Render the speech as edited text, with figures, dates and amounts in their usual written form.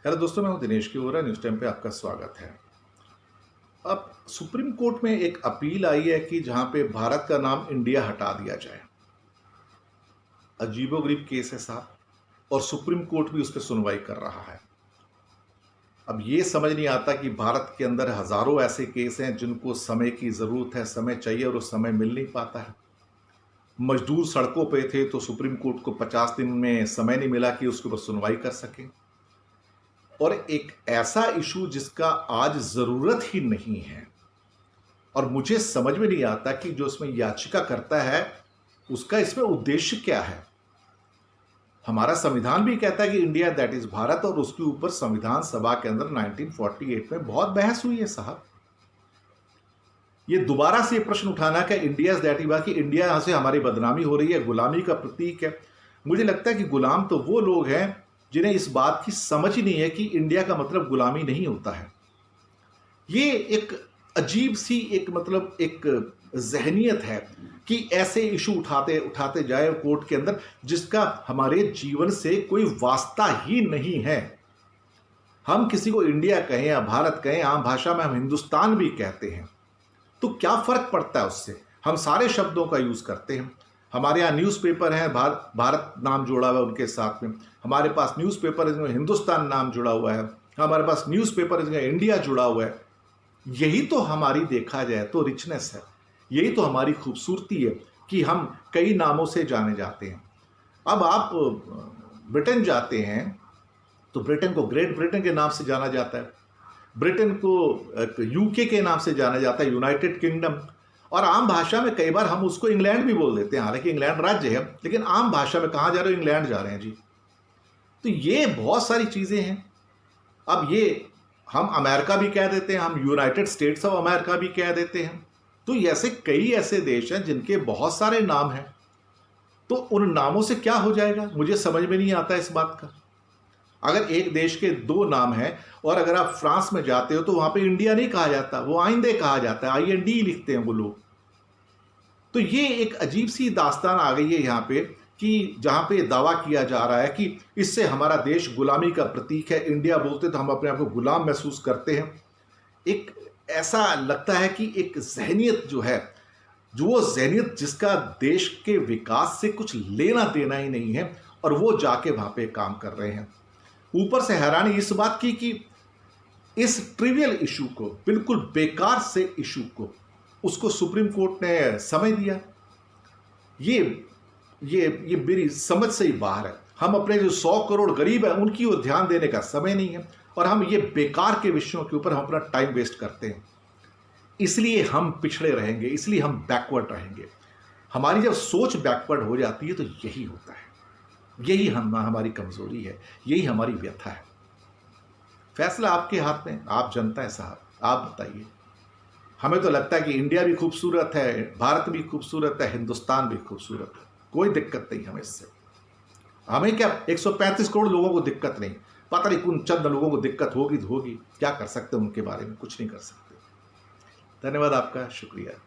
Hello दोस्तों, मैं हूं दिनेश की ओरा। न्यूज़ टाइम पे आपका स्वागत है। अब सुप्रीम कोर्ट में एक अपील आई है कि जहां पे भारत का नाम इंडिया हटा दिया जाए। अजीबोगरीब केस है साहब, और सुप्रीम कोर्ट भी उस पर सुनवाई कर रहा है। अब ये समझ नहीं आता कि भारत के अंदर हजारों ऐसे केस हैं जिनको समय की ज़रूरत है, समय चाहिए और वो समय मिल नहीं पाता है। मजदूर सड़कों पे थे तो सुप्रीम कोर्ट को 50 दिन में समय नहीं मिला कि उसके ऊपर सुनवाई कर सके। और एक ऐसा इशू जिसका आज ज़रूरत ही नहीं है, और मुझे समझ में नहीं आता कि जो इसमें याचिका करता है उसका इसमें उद्देश्य क्या है। हमारा संविधान भी कहता है कि इंडिया दैट इज भारत, और उसके ऊपर संविधान सभा के अंदर 1948 में बहुत बहस हुई है साहब। ये दोबारा से ये प्रश्न उठाना कि इंडिया दैट इज भारत, कि इंडिया यहां से हमारी बदनामी हो रही है, गुलामी का प्रतीक है। मुझे लगता है कि गुलाम तो वो लोग हैं जिन्हें इस बात की समझ ही नहीं है कि इंडिया का मतलब गुलामी नहीं होता है। ये एक अजीब सी एक जहनियत है कि ऐसे इशू उठाते उठाते जाए कोर्ट के अंदर जिसका हमारे जीवन से कोई वास्ता ही नहीं है। हम किसी को इंडिया कहें या भारत कहें, आम भाषा में हम हिंदुस्तान भी कहते हैं, तो क्या फर्क पड़ता है उससे। हम सारे शब्दों का यूज करते हैं। हमारे यहाँ न्यूज़पेपर है, भारत नाम जुड़ा हुआ है उनके साथ में। हमारे पास न्यूज़पेपर है जिसमें हिंदुस्तान नाम जुड़ा हुआ है। हमारे पास न्यूज़पेपर है जिसमें इंडिया जुड़ा हुआ है। यही तो हमारी, देखा जाए तो, रिचनेस है। यही तो हमारी खूबसूरती है कि हम कई नामों से जाने जाते हैं। अब आप ब्रिटेन जाते हैं तो ब्रिटेन को ग्रेट ब्रिटेन के नाम से जाना जाता है, ब्रिटेन को यूके के नाम से जाना जाता है, यूनाइटेड किंगडम। और आम भाषा में कई बार हम उसको इंग्लैंड भी बोल देते हैं, हालांकि इंग्लैंड राज्य है, लेकिन आम भाषा में कहाँ जा रहे हो, इंग्लैंड जा रहे हैं जी। तो ये बहुत सारी चीज़ें हैं। अब ये हम अमेरिका भी कह देते हैं, हम यूनाइटेड स्टेट्स ऑफ अमेरिका भी कह देते हैं। तो ऐसे कई ऐसे देश हैं जिनके बहुत सारे नाम हैं, तो उन नामों से क्या हो जाएगा, मुझे समझ में नहीं आता इस बात का। अगर एक देश के दो नाम हैं और अगर आप फ्रांस में जाते हो तो वहां पे इंडिया नहीं कहा जाता, वो आइंदे कहा जाता है, IND लिखते हैं वो लोग। तो ये एक अजीब सी दास्तान आ गई है यहाँ पे कि जहाँ पे दावा किया जा रहा है कि इससे हमारा देश गुलामी का प्रतीक है। इंडिया बोलते तो हम अपने आप को गुलाम महसूस करते हैं। एक ऐसा लगता है कि एक जहनियत जो है, जो वो जहनियत जिसका देश के विकास से कुछ लेना देना ही नहीं है, और वो जाके वहाँ पे काम कर रहे हैं। ऊपर से हैरानी इस बात की कि इस ट्रिवियल इशू को, बिल्कुल बेकार से इशू को, उसको सुप्रीम कोर्ट ने समय दिया। ये मेरी समझ से ही बाहर है। हम अपने जो 100 करोड़ गरीब हैं उनकी ओर ध्यान देने का समय नहीं है, और हम ये बेकार के विषयों के ऊपर हम अपना टाइम वेस्ट करते हैं। इसलिए हम पिछड़े रहेंगे, इसलिए हम बैकवर्ड रहेंगे। हमारी जब सोच बैकवर्ड हो जाती है तो यही होता है। यही हमारी कमजोरी है, यही हमारी व्यथा है। फैसला आपके हाथ में, आप जनता है साहब, आप बताइए। हमें तो लगता है कि इंडिया भी खूबसूरत है, भारत भी खूबसूरत है, हिंदुस्तान भी खूबसूरत है, कोई दिक्कत नहीं हमें इससे। हमें क्या, 135 करोड़ लोगों को दिक्कत नहीं, पता नहीं उन चंद लोगों को दिक्कत होगी तो होगी, क्या कर सकते हैं उनके बारे में, कुछ नहीं कर सकते। धन्यवाद आपका, शुक्रिया।